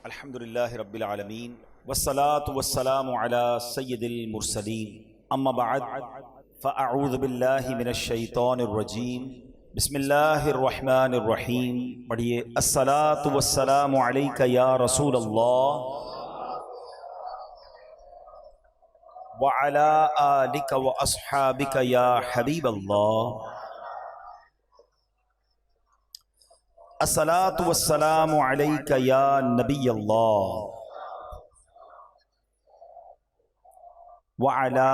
الحمدللہ رب العالمین والصلاة والسلام علی سید المرسلین اما بعد فاعوذ باللہ من الشیطان الرجیم بسم اللہ الرحمن الرحیم پڑھیے الصلاة والسلام علیک یا رسول اللہ وعلی آلک واصحابک یا حبیب اللہ الصلاۃ والسلام علیک یا نبی اللہ وعلی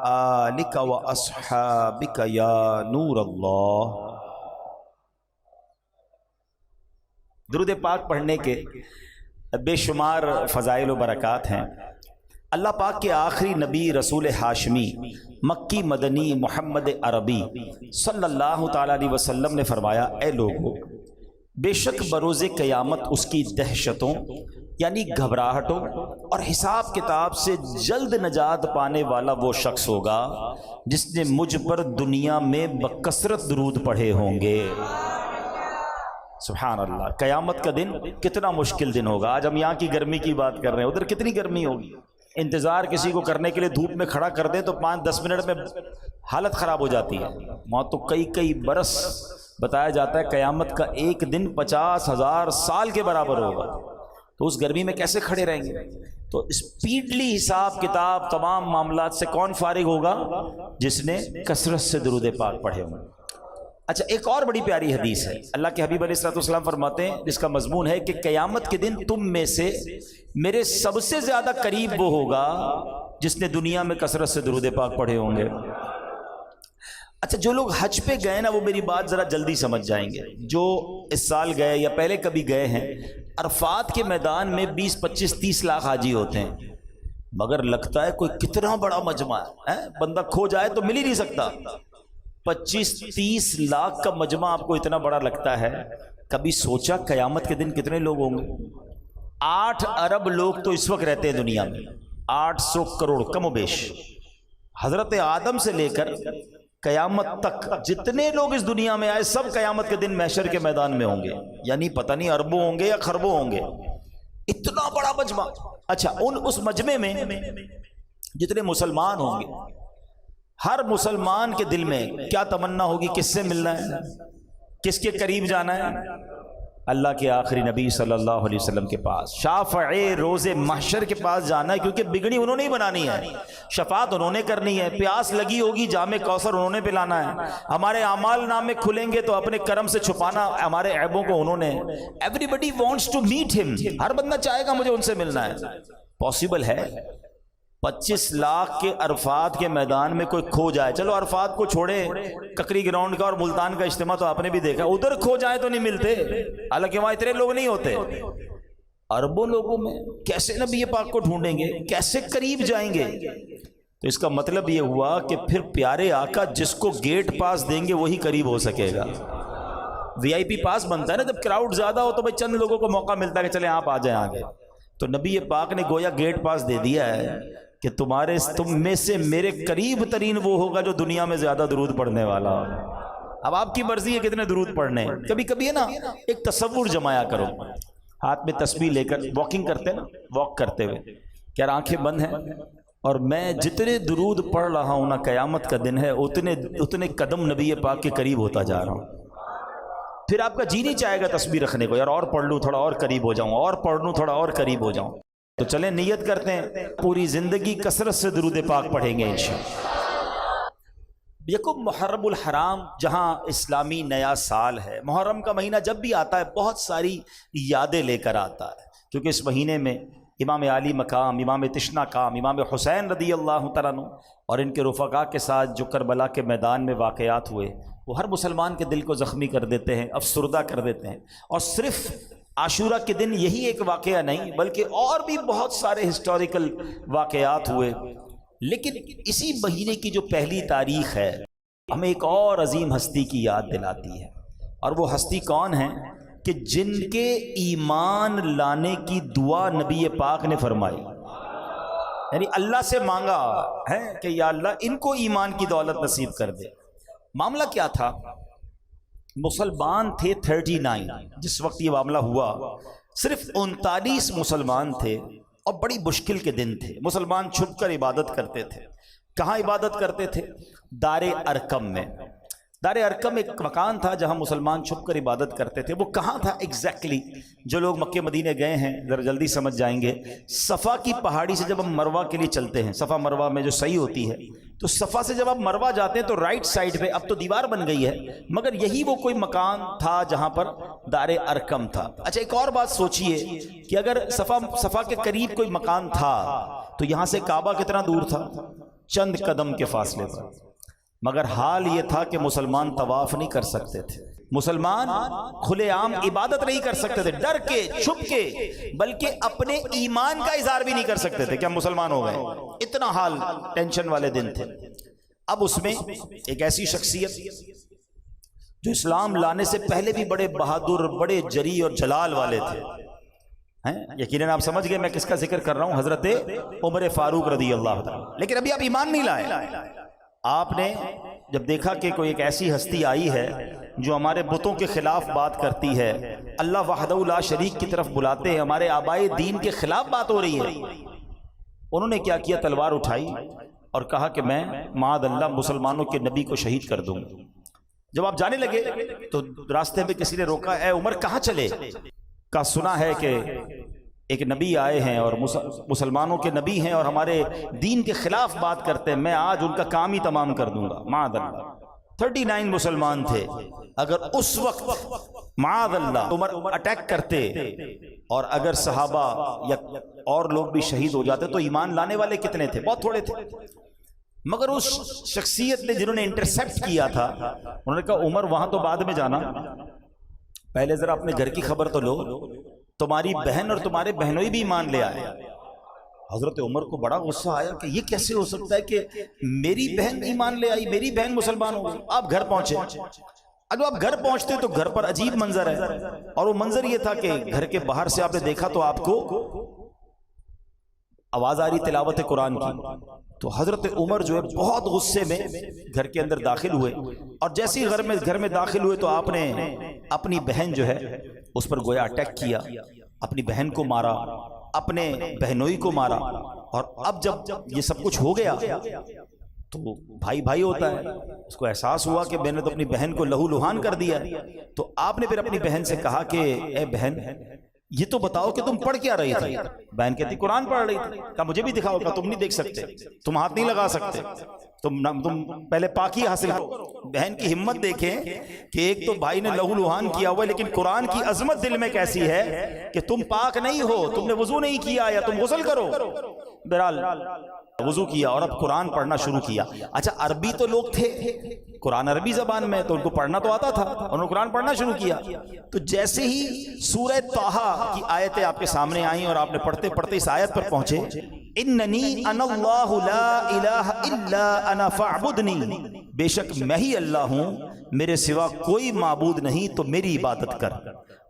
آلک واصحابک یا نور اللہ۔ درود پاک پڑھنے کے بے شمار فضائل و برکات ہیں۔ اللہ پاک کے آخری نبی رسول ہاشمی مکی مدنی محمد عربی صلی اللہ تعالیٰ علیہ وسلم نے فرمایا، اے لوگو، بے شک بروز قیامت اس کی دہشتوں یعنی گھبراہٹوں اور حساب کتاب سے جلد نجات پانے والا وہ شخص ہوگا جس نے مجھ پر دنیا میں بکثرت درود پڑھے ہوں گے۔ سبحان اللہ، قیامت کا دن کتنا مشکل دن ہوگا۔ آج ہم یہاں کی گرمی کی بات کر رہے ہیں، ادھر کتنی گرمی ہوگی۔ انتظار کسی کو کرنے کے لیے دھوپ میں کھڑا کر دیں تو 5-10 منٹ میں حالت خراب ہو جاتی ہے۔ وہاں تو کئی برس بتایا جاتا ہے، قیامت کا ایک دن 50,000 سال کے برابر ہوگا، تو اس گرمی میں کیسے کھڑے رہیں گے؟ تو اسپیڈلی حساب کتاب تمام معاملات سے کون فارغ ہوگا؟ جس نے کثرت سے درود پاک پڑھے ہوں۔ اچھا، ایک اور بڑی پیاری حدیث ہے، اللہ کے حبیب علیہ الصلوۃ والسلام فرماتے ہیں، جس کا مضمون ہے کہ قیامت کے دن تم میں سے میرے سب سے زیادہ قریب وہ ہوگا جس نے دنیا میں کثرت سے درود پاک پڑھے ہوں گے۔ اچھا، جو لوگ حج پہ گئے نا وہ میری بات ذرا جلدی سمجھ جائیں گے۔ جو اس سال گئے یا پہلے کبھی گئے ہیں، عرفات کے میدان میں 20-25-30 لاکھ حاجی ہوتے ہیں، مگر لگتا ہے کوئی کتنا بڑا مجمع ہے، بندہ کھو جائے تو مل ہی نہیں سکتا۔ 25-30 لاکھ کا مجمع آپ کو اتنا بڑا لگتا ہے؟ کبھی سوچا قیامت کے دن کتنے لوگ ہوں گے؟ 8 ارب لوگ تو اس وقت رہتے ہیں دنیا میں، 800 کروڑ کم و بیش۔ حضرت آدم سے لے کر قیامت تک جتنے لوگ اس دنیا میں آئے سب قیامت کے دن محشر کے میدان میں ہوں گے، یعنی پتہ نہیں اربوں ہوں گے یا خربوں ہوں گے، اتنا بڑا مجمع۔ اچھا، اس مجمع میں جتنے مسلمان ہوں گے، ہر مسلمان کے دل میں کیا تمنا ہوگی؟ کس سے ملنا ہے، کس کے قریب جانا ہے؟ اللہ کے آخری نبی صلی اللہ علیہ وسلم کے پاس، شافع روز محشر کے پاس جانا ہے، کیونکہ بگڑی انہوں نے ہی بنانی ہے، شفاعت انہوں نے کرنی ہے، پیاس لگی ہوگی جام کوثر انہوں نے پلانا ہے، ہمارے اعمال نامے کھلیں گے تو اپنے کرم سے چھپانا ہمارے عیبوں کو انہوں نے۔ Everybody wants to meet him, ہر بندہ چاہے گا مجھے ان سے ملنا ہے۔ پاسبل ہے 25 لاکھ کے عرفات کے میدان میں کوئی کھو جائے؟ چلو عرفات کو چھوڑے، ککری گراؤنڈ کا اور ملتان کا اجتماع تو آپ نے بھی دیکھا، ادھر کھو جائے تو نہیں ملتے، حالانکہ وہاں اتنے لوگ نہیں ہوتے۔ اربوں لوگوں میں کیسے نبی پاک کو ڈھونڈیں گے، کیسے قریب جائیں گے؟ تو اس کا مطلب یہ ہوا کہ پھر پیارے آقا جس کو گیٹ پاس دیں گے وہی قریب ہو سکے گا۔ VIP پاس بنتا ہے نا، جب کراؤڈ زیادہ ہو تو بھائی چند لوگوں کو موقع ملتا ہے کہ چلیں آپ آ جائیں آگے، تو نبی پاک نے گویا گیٹ پاس دے دیا ہے کہ تم میں سے میرے قریب ترین وہ ہوگا جو دنیا میں زیادہ درود پڑھنے والا ہوگا۔ اب آپ کی مرضی ہے کتنے درود پڑھنے۔ کبھی کبھی ہے نا، ایک تصور جمایا کرو، ہاتھ میں تسبیح لے کر واکنگ کرتے نا، واک کرتے ہوئے کہ یار آنکھیں بند ہیں اور میں جتنے درود پڑھ رہا ہوں نا، قیامت کا دن ہے اتنے قدم نبی پاک کے قریب ہوتا جا رہا ہوں۔ پھر آپ کا جی نہیں چاہے گا تسبیح رکھنے کو، یار اور پڑھ لوں تھوڑا اور قریب ہو جاؤں، اور پڑھ لوں تھوڑا اور قریب ہو جاؤں۔ تو چلیں نیت کرتے ہیں پوری زندگی کثرت سے درود پاک پڑھیں گے انشاءاللہ۔ یکم محرم الحرام جہاں اسلامی نیا سال ہے، محرم کا مہینہ جب بھی آتا ہے بہت ساری یادیں لے کر آتا ہے، کیونکہ اس مہینے میں امام علی مقام، امام تشنا کام، امام حسین رضی اللہ تعالیٰ عنہ اور ان کے رفقا کے ساتھ جو کربلا کے میدان میں واقعات ہوئے وہ ہر مسلمان کے دل کو زخمی کر دیتے ہیں، افسردہ کر دیتے ہیں۔ اور صرف عاشورہ کے دن یہی ایک واقعہ نہیں بلکہ اور بھی بہت سارے ہسٹوریکل واقعات ہوئے، لیکن اسی مہینے کی جو پہلی تاریخ ہے ہمیں ایک اور عظیم ہستی کی یاد دلاتی ہے، اور وہ ہستی کون ہے کہ جن کے ایمان لانے کی دعا نبی پاک نے فرمائی، یعنی اللہ سے مانگا ہے کہ یا اللہ ان کو ایمان کی دولت نصیب کر دے۔ معاملہ کیا تھا؟ مسلمان تھے 39 جس وقت یہ معاملہ ہوا، صرف 39 مسلمان تھے اور بڑی مشکل کے دن تھے. مسلمان چھپ کر عبادت کرتے تھے. کہاں عبادت کرتے تھے؟ دار ارقم میں. دار ارقم ایک مکان تھا جہاں مسلمان چھپ کر عبادت کرتے تھے. وہ کہاں تھا ایگزیکٹلی؟ جو لوگ مکہ مدینے گئے ہیں ذرا جلدی سمجھ جائیں گے. صفا کی پہاڑی سے جب ہم مروہ کے لیے چلتے ہیں، صفا مروہ میں جو صحیح ہوتی ہے، تو صفا سے جب آپ مروہ جاتے ہیں تو رائٹ سائڈ پہ اب تو دیوار بن گئی ہے، مگر یہی وہ کوئی مکان تھا جہاں پر دار ارقم تھا. اچھا ایک اور بات سوچئے کہ اگر صفا کے قریب کوئی مکان تھا تو یہاں سے کعبہ کتنا دور تھا؟ چند قدم کے فاصلے پر. مگر حال یہ تھا کہ مسلمان طواف نہیں کر سکتے تھے، مسلمان کھلے عام عبادت نہیں کر سکتے تھے، ڈر کے چھپ کے، بلکہ اپنے ایمان کا اظہار بھی نہیں کر سکتے تھے کہ ہم مسلمان ہو گئے. اتنا حال ٹینشن والے دن تھے. اب اس میں ایک ایسی شخصیت جو اسلام لانے سے پہلے بھی بڑے بہادر، بڑے جری اور جلال والے تھے. یقیناً آپ سمجھ گئے میں کس کا ذکر کر رہا ہوں، حضرت عمر فاروق رضی اللہ تعالیٰ. لیکن ابھی آپ ایمان نہیں لائے. آپ نے جب دیکھا کہ کوئی ایک ایسی ہستی آئی ہے جو ہمارے بتوں کے خلاف بات کرتی ہے، اللہ وحدہ لا شریک کی طرف بلاتے ہیں، ہمارے آبائے دین کے خلاف بات ہو رہی ہے، انہوں نے کیا کیا؟ تلوار اٹھائی اور کہا کہ میں معاذ اللہ مسلمانوں کے نبی کو شہید کر دوں. جب آپ جانے لگے تو راستے میں کسی نے روکا، اے عمر کہاں چلے؟ کہا سنا ہے کہ ایک نبی آئے ہیں اور مسلمانوں کے نبی ہیں اور ہمارے دین کے خلاف بات کرتے ہیں، میں آج ان کا کام ہی تمام کر دوں گا. معاذ اللہ 39 مسلمان تھے. اگر اس وقت معاذ اللہ عمر اٹیک کرتے اور اگر صحابہ یا اور لوگ بھی شہید ہو جاتے تو ایمان لانے والے کتنے تھے؟ بہت تھوڑے تھے. مگر اس شخصیت نے جنہوں نے انٹرسیپٹ کیا تھا، انہوں نے کہا عمر وہاں تو بعد میں جانا، پہلے ذرا اپنے گھر کی خبر تو لو، تمہاری بہن اور تمہارے بہنوئی بھی ایمان لے آئے. حضرت عمر کو بڑا غصہ آیا کہ یہ کیسے ہو سکتا ہے کہ میری بہن ایمان لے آئی، میری بہن مسلمان ہو گئی. آپ گھر پہنچے. اب آپ گھر پہنچتے تو گھر پر عجیب منظر ہے، اور وہ منظر یہ تھا کہ گھر کے باہر سے آپ نے دیکھا تو آپ کو آواز آ رہی تلاوت قرآن کی. تو حضرت عمر جو ہے بہت غصے میں گھر کے اندر داخل ہوئے، اور جیسے ہی گھر میں داخل ہوئے تو آپ نے اپنی بہن جو ہے اس پر گویا اٹیک کیا، اپنی بہن کو مارا، اپنے بہنوئی کو مارا. اور اب جب یہ سب کچھ ہو گیا تو بھائی ہوتا ہے، اس کو احساس ہوا کہ میں نے تو اپنی بہن کو لہو لہان کر دیا. تو آپ نے پھر اپنی بہن سے کہا کہ اے بہن یہ تو بتاؤ کہ تم پڑھ کیا رہی تھی؟ بہن کہتی قرآن پڑھ رہی تھی. کہا مجھے بھی دکھاؤ. کہا تم نہیں دیکھ سکتے، تم ہاتھ نہیں لگا سکتے، تم پہلے پاکی حاصل کرو. بہن کی ہمت دیکھیں کہ ایک تو بھائی نے لہو لہان کیا ہوا، لیکن قرآن کی عظمت دل میں کیسی ہے کہ تم پاک نہیں ہو، تم نے وضو نہیں کیا یا تم غسل کرو. بہرحال وضو کیا اور اب قرآن پڑھنا شروع کیا. اچھا عربی تو لوگ تھے، قرآن عربی زبان میں تو ان کو پڑھنا تو آتا تھا، انہوں نے قرآن پڑھنا شروع کیا. تو جیسے ہی سورہ طٰہٰ کی آیتیں آپ کے سامنے آئیں اور آپ نے پڑھتے پڑھتے اس آیت پر پہنچے، اننی انا اللہ لا الہ الا انا فاعبدنی، بے شک میں ہی اللہ ہوں، میرے سوا کوئی معبود نہیں تو میری عبادت کر.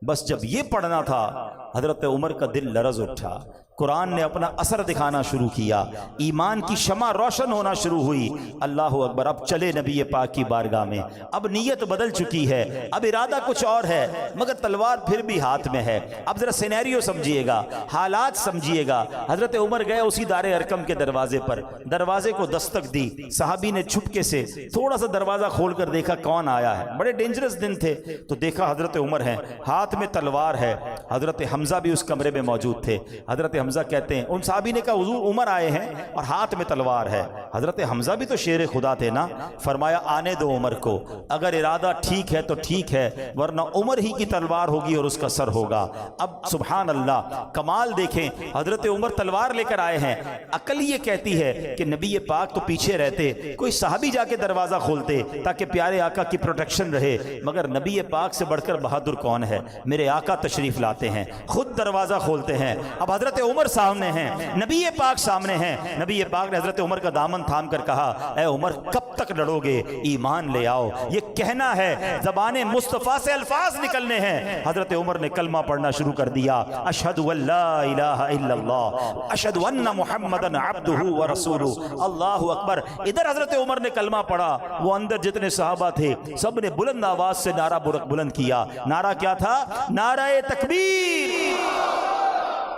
بس جب یہ پڑھنا تھا حضرت عمر کا دل لرز اٹھا. قرآن نے اپنا اثر دکھانا شروع کیا، ایمان کی شمع روشن ہونا شروع ہوئی. اللہ اکبر. اب چلے نبی پاک کی بارگاہ میں. اب نیت بدل چکی ہے، اب ارادہ کچھ اور ہے، مگر تلوار پھر بھی ہاتھ میں ہے. اب ذرا سینیریو سمجھیے گا، حالات سمجھیے گا. حضرت عمر گئے اسی دار ارقم کے دروازے پر، دروازے کو دستک دی. صحابی نے چھپکے سے تھوڑا سا دروازہ کھول کر دیکھا کون آیا ہے. بڑے ڈینجرس دن تھے. تو دیکھا حضرت عمر ہیں، ہاتھ میں تلوار ہے. حضرت حمزہ بھی اس کمرے میں موجود تھے. حضرت حمزہ کہتے ہیں ان صحابی نے کہا حضور عمر آئے ہیں اور ہاتھ میں تلوار ہے. حضرت حمزہ بھی تو شیر خدا تھے نا. فرمایا آنے دو عمر کو، اگر ارادہ ٹھیک ہے تو ٹھیک ہے، ورنہ عمر ہی کی تلوار ہوگی اور اس کا سر ہوگا. اب سبحان اللہ کمال دیکھیں، حضرت عمر تلوار لے کر آئے ہیں. عقل یہ کہتی ہے کہ نبی پاک تو پیچھے رہتے، کوئی صحابی جا کے دروازہ کھولتے تاکہ پیارے آقا کی پروٹیکشن رہے. مگر نبی پاک سے بڑھ کر بہادر کون ہے؟ میرے آقا تشریف لاتے ہیں، خود دروازہ کھولتے ہیں. اب حضرت عمر سامنے ہیں، نبی پاک سامنے ہیں. نبی پاک نے حضرت عمر کا دامن تھام کر کہا اے عمر کب تک لڑو گے، ایمان لے آؤ. یہ کہنا ہے، زبان مصطفیٰ سے الفاظ نکلنے ہیں. حضرت عمر نے کلمہ پڑھنا شروع کر دیا، اشہد ان لا الہ الا اللہ اشہد ان محمدن عبدہ ورسولہ. اللہ اکبر. ادھر حضرت عمر نے کلمہ پڑھا، وہ اندر جتنے صحابہ تھے سب نے بلند آواز سے نعرہ بلند کیا. نعرہ کیا تھا؟ نعرہ تکبیر.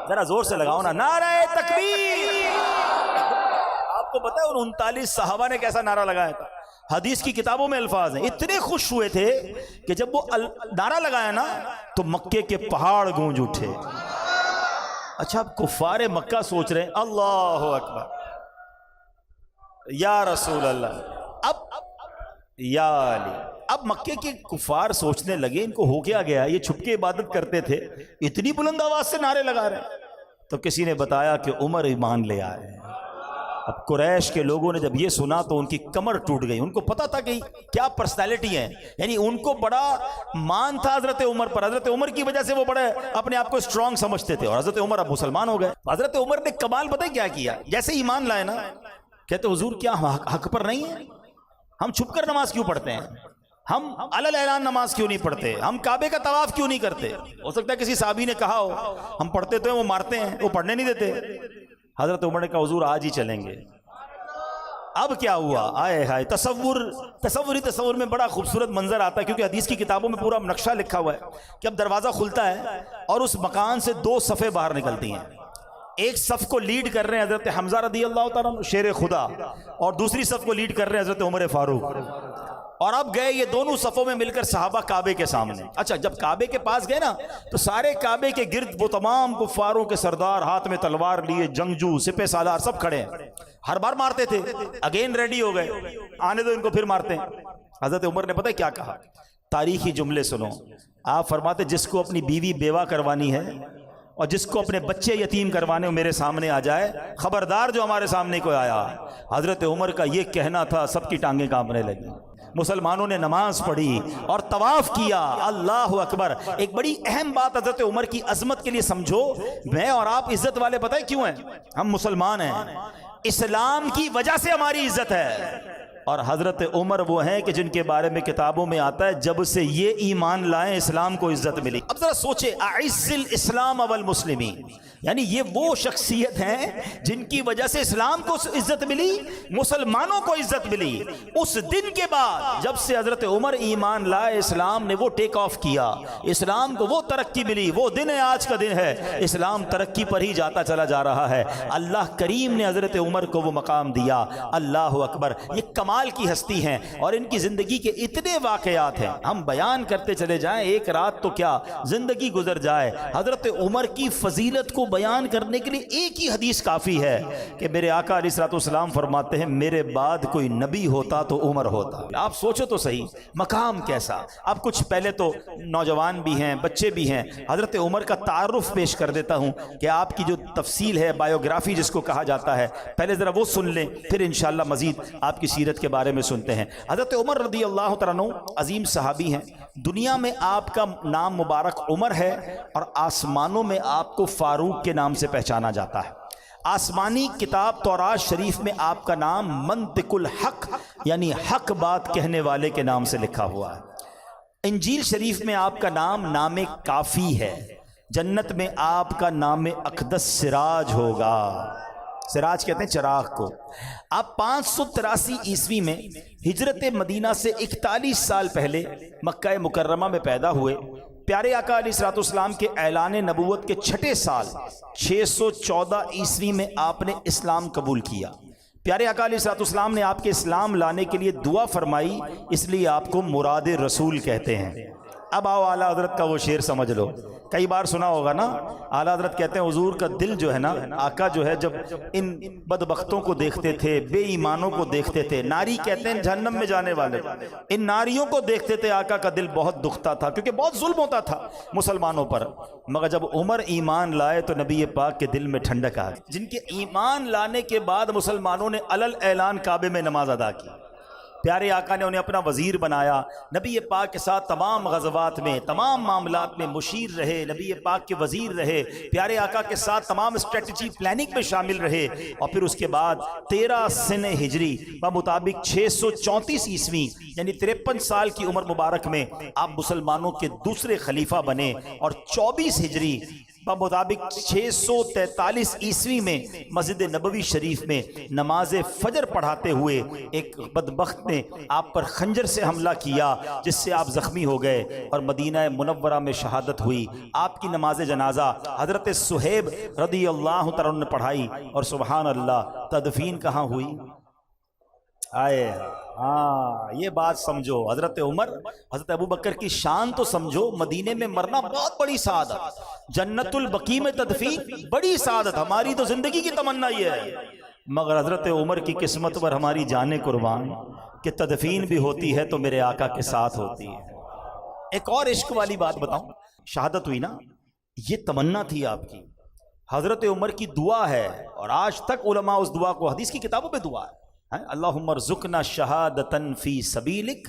ذرا زور سے لگاؤ نا، نعرہ تکبیر. آپ کو پتا ہے ان 39 صحابہ نے کیسا نعرہ لگایا تھا؟ حدیث کی کتابوں میں الفاظ ہیں، اتنے خوش ہوئے تھے کہ جب وہ نعرہ لگایا نا تو مکے کے پہاڑ گونج اٹھے. اچھا اب کفار مکہ سوچ رہے ہیں اللہ اکبر یا رسول اللہ، اب یا علی. اب مکے کے کفار سوچنے لگے ان کو ہو گیا، یہ چھپ کے عبادت کرتے تھے، اتنی بلند آواز سے نعرے لگا رہے ہیں. تو کسی نے بتایا کہ عمر ایمان لے آئے. اب قریش کے لوگوں نے جب یہ سنا تو ان کی کمر ٹوٹ گئی. ان کو پتا تھا کہ کیا پرسنالٹی ہے، یعنی ان کو بڑا مان تھا حضرت عمر پر. حضرت عمر کی وجہ سے وہ بڑے اپنے آپ کو اسٹرانگ سمجھتے تھے، اور حضرت عمر اب مسلمان ہو گئے. حضرت عمر نے کمال پتہ کیا کیا؟ جیسے ایمان لائے نا، کہتے حضور کیا ہم حق پر نہیں ہیں؟ ہم چھپ کر نماز کیوں پڑھتے ہیں؟ ہم علل اعلان نماز کیوں نہیں پڑھتے؟ ہم کعبے کا طواف کیوں نہیں کرتے؟ ہو سکتا ہے کسی صحابی نے کہا ہو ہم پڑھتے تو ہیں، وہ مارتے ہیں، وہ پڑھنے نہیں دیتے. حضرت عمر نے کہا حضور آج ہی چلیں گے. اب کیا ہوا؟ آئے ہائے. تصور میں بڑا خوبصورت منظر آتا ہے، کیونکہ حدیث کی کتابوں میں پورا نقشہ لکھا ہوا ہے کہ اب دروازہ کھلتا ہے اور اس مکان سے 2 صفیں باہر نکلتی ہیں. ایک صف کو لیڈ کر رہے ہیں حضرت حمزہ رضی اللہ تعالیٰ عنہ شیر خدا، اور دوسری صف کو لیڈ کر رہے ہیں حضرت عمر فاروق. اور اب گئے یہ دونوں صفوں میں مل کر صحابہ کعبے کے سامنے. اچھا جب کعبے کے پاس گئے نا تو سارے کعبے کے گرد وہ تمام کفاروں کے سردار ہاتھ میں تلوار لیے، جنگجو، سپہ سالار سب کھڑے ہیں. ہر بار مارتے تھے، اگین ریڈی ہو گئے، آنے دو ان کو پھر مارتے ہیں. حضرت عمر نے پتہ کیا کہا؟ تاریخی جملے سنو. آپ فرماتے جس کو اپنی بیوی بیوہ کروانی ہے اور جس کو اپنے بچے یتیم کروانے میرے سامنے آ جائے، خبردار جو ہمارے سامنے کوئی آیا. حضرت عمر کا یہ کہنا تھا، سب کی ٹانگیں کانپنے لگی. مسلمانوں نے نماز پڑھی اور طواف کیا. اللہ اکبر. ایک بڑی اہم بات حضرت عمر کی عظمت کے لیے سمجھو، میں اور آپ عزت والے پتہ ہے کیوں ہیں؟ ہم مسلمان ہیں، اسلام کی وجہ سے ہماری عزت ہے. اور حضرت عمر وہ ہیں کہ جن کے بارے میں کتابوں میں آتا ہے جب سے یہ ایمان لائیں اسلام کو عزت ملی. اب ذرا سوچے، اعز الاسلام والمسلمین، یعنی یہ وہ شخصیت ہیں جن کی وجہ سے اسلام کو عزت ملی، مسلمانوں کو عزت ملی. اس دن کے بعد جب سے حضرت عمر ایمان لائے، اسلام نے وہ ٹیک آف کیا، اسلام کو وہ ترقی ملی. وہ دن ہے، آج کا دن ہے. اسلام ترقی پر ہی جاتا چلا جا رہا ہے. اللہ کریم نے حضرت عمر کو وہ مقام دیا. اللہ اکبر. یہ کمال کی ہستی ہیں اور ان کی زندگی کے اتنے واقعات ہیں، ہم بیان کرتے چلے جائیں ایک رات تو کیا زندگی گزر جائے. حضرت عمر کی فضیلت کو بیان کرنے کے لیے ایک ہی حدیث کافی ہے کہ میرے آقا علیہ الصلوۃ والسلام فرماتے ہیں میرے بعد کوئی نبی ہوتا تو عمر ہوتا. آپ سوچو تو صحیح مقام کیسا. اب کچھ پہلے تو نوجوان بھی ہیں، بچے بھی ہیں، حضرت عمر کا تعارف پیش کر دیتا ہوں کہ آپ کی جو تفصیل ہے، بایوگرافی جس کو کہا جاتا ہے، پہلے ذرا وہ سن لیں، پھر انشاءاللہ مزید آپ کی سیرت کے بارے میں سنتے ہیں. حضرت عمر رضی اللہ تعالیٰ عنہ عظیم صحابی ہیں. دنیا میں آپ کا نام مبارک عمر ہے اور آسمانوں میں آپ کو فاروق کے نام سے پہچانا جاتا ہے. آسمانی کتاب تورات شریف میں آپ کا نام منطق الحق یعنی حق بات کہنے والے کے نام سے لکھا ہوا ہے. انجیل شریف میں آپ کا نام کافی ہے. جنت میں آپ کا نام اقدس سراج ہوگا. سراج کہتے ہیں چراغ کو. آپ 583 عیسوی میں ہجرت مدینہ سے 41 سال پہلے مکہ مکرمہ میں پیدا ہوئے. پیارے آقا علیہ الصلوۃ والسلام کے اعلان نبوت کے 6 سال 614 عیسوی میں آپ نے اسلام قبول کیا. پیارے آقا علیہ الصلوۃ والسلام نے آپ کے اسلام لانے کے لیے دعا فرمائی، اس لیے آپ کو مراد رسول کہتے ہیں. اب آؤ اعلیٰ حضرت کا وہ شعر سمجھ لو. کئی بار سنا ہوگا نا، اعلیٰ حضرت کہتے ہیں حضور کا دل جو ہے نا، آقا جو ہے جب ان بدبختوں کو دیکھتے تھے، بے ایمانوں کو دیکھتے تھے، ناری کہتے ہیں جہنم میں جانے والے، ان ناریوں کو دیکھتے تھے، آقا کا دل بہت دکھتا تھا کیونکہ بہت ظلم ہوتا تھا مسلمانوں پر. مگر جب عمر ایمان لائے تو نبی پاک کے دل میں ٹھنڈک آ گئی. جن کے ایمان لانے کے بعد مسلمانوں نے علل اعلان کعبے میں نماز ادا کی. پیارے آقا نے انہیں اپنا وزیر بنایا، نبی پاک کے ساتھ تمام غزوات میں تمام معاملات میں مشیر رہے، نبی پاک کے وزیر رہے، پیارے آقا کے ساتھ تمام اسٹریٹجی پلاننگ میں شامل رہے، اور پھر اس کے بعد 13 سنہ ہجری بمطابق 634 عیسوی یعنی 53 سال کی عمر مبارک میں آپ مسلمانوں کے دوسرے خلیفہ بنے، اور 24 ہجری بمطابق 643 عیسوی میں مسجد نبوی شریف میں نماز فجر پڑھاتے ہوئے ایک بدبخت نے آپ پر خنجر سے حملہ کیا، جس سے آپ زخمی ہو گئے اور مدینہ منورہ میں شہادت ہوئی۔ آپ کی نماز جنازہ حضرت صہیب رضی اللہ تعالیٰ عنہ نے پڑھائی، اور سبحان اللہ تدفین کہاں ہوئی؟ آئے ہاں، یہ بات سمجھو، حضرت عمر حضرت ابو بکر کی شان تو سمجھو، مدینے میں مرنا بہت بڑی سعادت، جنت البقیع میں تدفین بڑی سعادت، ہماری تو زندگی کی تمنا یہ ہے، مگر حضرت عمر کی قسمت پر ہماری جانیں قربان کہ تدفین بھی ہوتی ہے تو میرے آقا کے ساتھ ہوتی ہے۔ ایک اور عشق والی بات بتاؤں، شہادت ہوئی نا، یہ تمنا تھی آپ کی، حضرت عمر کی دعا ہے، اور آج تک علماء اس دعا کو حدیث کی کتابوں پہ دعا ہے، اللہم ارزقنا شہادتا فی سبیلک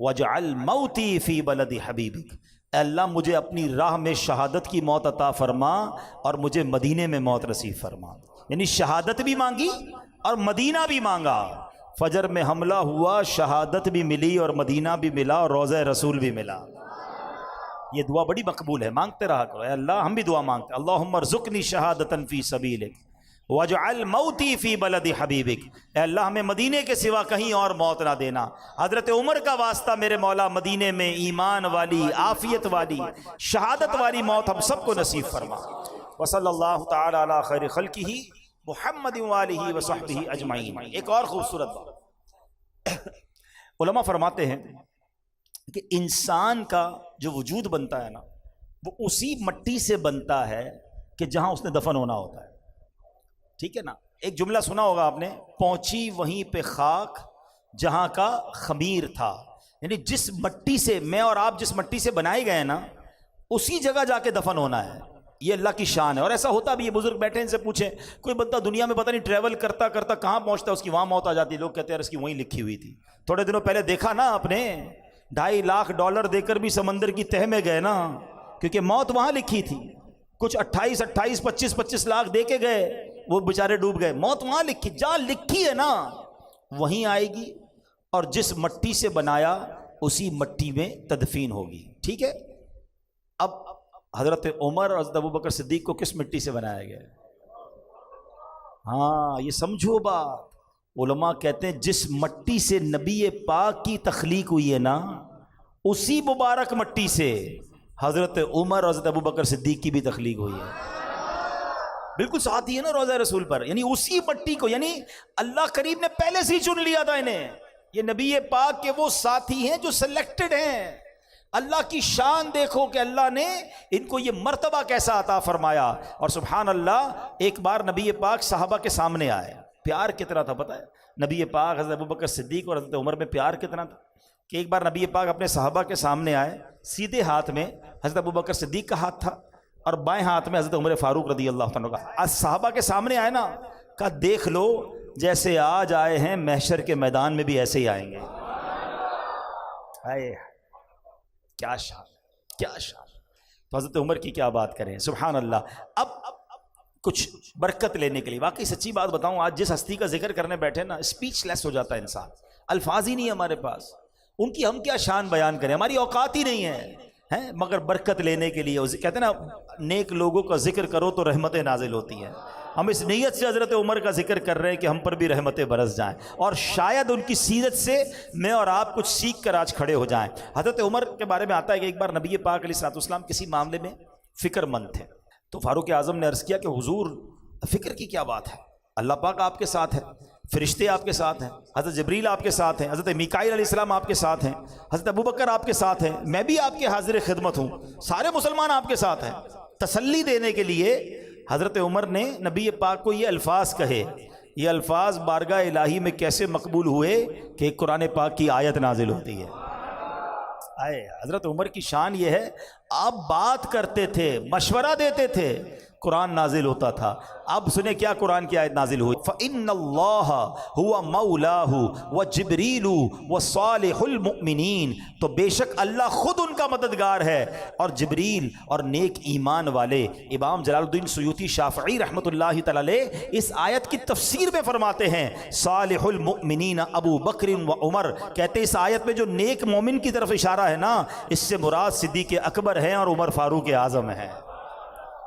واجعل موتی فی بلد حبیبک، اے اللہ مجھے اپنی راہ میں شہادت کی موت عطا فرما اور مجھے مدینے میں موت نصیب فرما، یعنی شہادت بھی مانگی اور مدینہ بھی مانگا، فجر میں حملہ ہوا، شہادت بھی ملی اور مدینہ بھی ملا اور روضہ رسول بھی ملا۔ یہ دعا بڑی مقبول ہے، مانگتے رہا کرو، اے اللہ ہم بھی دعا مانگتے ہیں، اللہم ارزقنی شہادتا فی سبیلک وَاجْعَلْ مَوْتِي فِي بَلَدِ حَبِيبِكَ، اے اللہ ہمیں مدینے کے سوا کہیں اور موت نہ دینا۔ حضرت عمر کا واسطہ میرے مولا مدینے میں ایمان والی، عافیت والی، شہادت والی موت ہم سب کو نصیب فرما۔ وصلی اللہ تعالی علی خیر خلقہ محمد وآلہ وصحبہ اجمعین۔ ایک اور خوبصورت بات، علماء فرماتے ہیں کہ انسان کا جو وجود بنتا ہے نا، وہ اسی مٹی سے بنتا ہے کہ جہاں اس نے دفن ہونا ہوتا ہے، ٹھیک ہے نا؟ ایک جملہ سنا ہوگا آپ نے، پہنچی وہیں پہ خاک جہاں کا خمیر تھا، یعنی جس مٹی سے میں اور آپ جس مٹی سے بنائے گئے نا، اسی جگہ جا کے دفن ہونا ہے۔ یہ اللہ کی شان ہے، اور ایسا ہوتا بھی ہے، بزرگ بیٹھے ان سے پوچھیں، کوئی بندہ دنیا میں پتہ نہیں ٹریول کرتا کرتا کہاں پہنچتا ہے، اس کی وہاں موت آ جاتی ہے، لوگ کہتے ہیں اس کی وہیں لکھی ہوئی تھی۔ تھوڑے دنوں پہلے دیکھا نا آپ نے، $2.5 لاکھ دے کر بھی سمندر کی تہ میں گئے نا، کیونکہ موت وہاں لکھی تھی، کچھ 28 25 لاکھ دے کے گئے، وہ بیچارے ڈوب گئے، موت وہاں لکھی، جہاں لکھی ہے نا وہیں آئے گی، اور جس مٹی سے بنایا اسی مٹی میں تدفین ہوگی، ٹھیک ہے؟ اب حضرت عمر اور حضرت ابوبکر صدیق کو کس مٹی سے بنایا گیا؟ ہاں یہ سمجھو بات، علماء کہتے ہیں جس مٹی سے نبی پاک کی تخلیق ہوئی ہے نا، اسی مبارک مٹی سے حضرت عمر اور حضرت ابوبکر صدیق کی بھی تخلیق ہوئی ہے، بالکل ساتھی ہے نا روضہ رسول پر، یعنی اسی مٹی کو، یعنی اللہ کریم نے پہلے سے ہی چن لیا تھا انہیں، یہ نبی پاک کے وہ ساتھی ہیں جو سلیکٹڈ ہیں۔ اللہ کی شان دیکھو کہ اللہ نے ان کو یہ مرتبہ کیسا عطا فرمایا، اور سبحان اللہ ایک بار نبی پاک صحابہ کے سامنے آئے، پیار کتنا تھا پتہ ہے نبی پاک حضرت ابوبکر صدیق اور حضرت عمر میں پیار کتنا تھا کہ ایک بار نبی پاک اپنے صحابہ کے سامنے آئے، سیدھے ہاتھ میں حضرت ابوبکر صدیق کا ہاتھ تھا اور بائیں ہاتھ میں حضرت عمر فاروق رضی اللہ عنہ کا۔ آج صحابہ کے سامنے آئے نا، کہا دیکھ لو جیسے آج آئے ہیں محشر کے میدان میں بھی ایسے ہی آئیں گے۔ کیا شان، کیا شان! تو حضرت عمر کی کیا بات کریں، سبحان اللہ۔ اب کچھ برکت لینے کے لیے، واقعی سچی بات بتاؤں، آج جس ہستی کا ذکر کرنے بیٹھے نا، اسپیچ لیس ہو جاتا ہے انسان، الفاظ ہی نہیں ہے ہمارے پاس، ان کی ہم کیا شان بیان کریں، ہماری اوقات ہی نہیں ہے، مگر برکت لینے کے لیے کہتے ہیں نا، نیک لوگوں کا ذکر کرو تو رحمتیں نازل ہوتی ہیں۔ ہم اس نیت سے حضرت عمر کا ذکر کر رہے ہیں کہ ہم پر بھی رحمتیں برس جائیں، اور شاید ان کی سیرت سے میں اور آپ کچھ سیکھ کر آج کھڑے ہو جائیں۔ حضرت عمر کے بارے میں آتا ہے کہ ایک بار نبی پاک علیہ الصلوۃ والسلام کسی معاملے میں فکر مند تھے، تو فاروق اعظم نے عرض کیا کہ حضور فکر کی کیا بات ہے، اللہ پاک آپ کے ساتھ ہے، فرشتے آپ کے ساتھ ہیں، حضرت جبریل آپ کے ساتھ ہیں، حضرت میکائیل علیہ السلام آپ کے ساتھ ہیں، حضرت ابوبکر آپ کے ساتھ ہیں، میں بھی آپ کے حاضر خدمت ہوں، سارے مسلمان آپ کے ساتھ ہیں۔ تسلی دینے کے لیے حضرت عمر نے نبی پاک کو یہ الفاظ کہے، یہ الفاظ بارگاہ الہی میں کیسے مقبول ہوئے کہ قرآن پاک کی آیت نازل ہوتی ہے۔ حضرت عمر کی شان یہ ہے، آپ بات کرتے تھے، مشورہ دیتے تھے، قرآن نازل ہوتا تھا. اب سنیں کیا قرآن کی آیت نازل ہوئی. فَإِنَّ اللَّهَ هُوَ مَوْلَاهُ وَجِبْرِيلُ وَصَالِحُ الْمُؤْمِنِينَ، تو بے شک اللہ خود ان کا مددگار ہے اور جبریل اور نیک ایمان والے. امام جلال الدین سیوطی شافعی رحمۃ اللہ تعالی علیہ اس آیت کی تفسیر میں فرماتے ہیں صالح المؤمنین ابو بکر و عمر، کہتے ہیں اس آیت میں جو نیک مومن کی طرف اشارہ ہے نا، اس سے مراد صدیق اکبر ہیں اور عمر فاروق اعظم ہیں.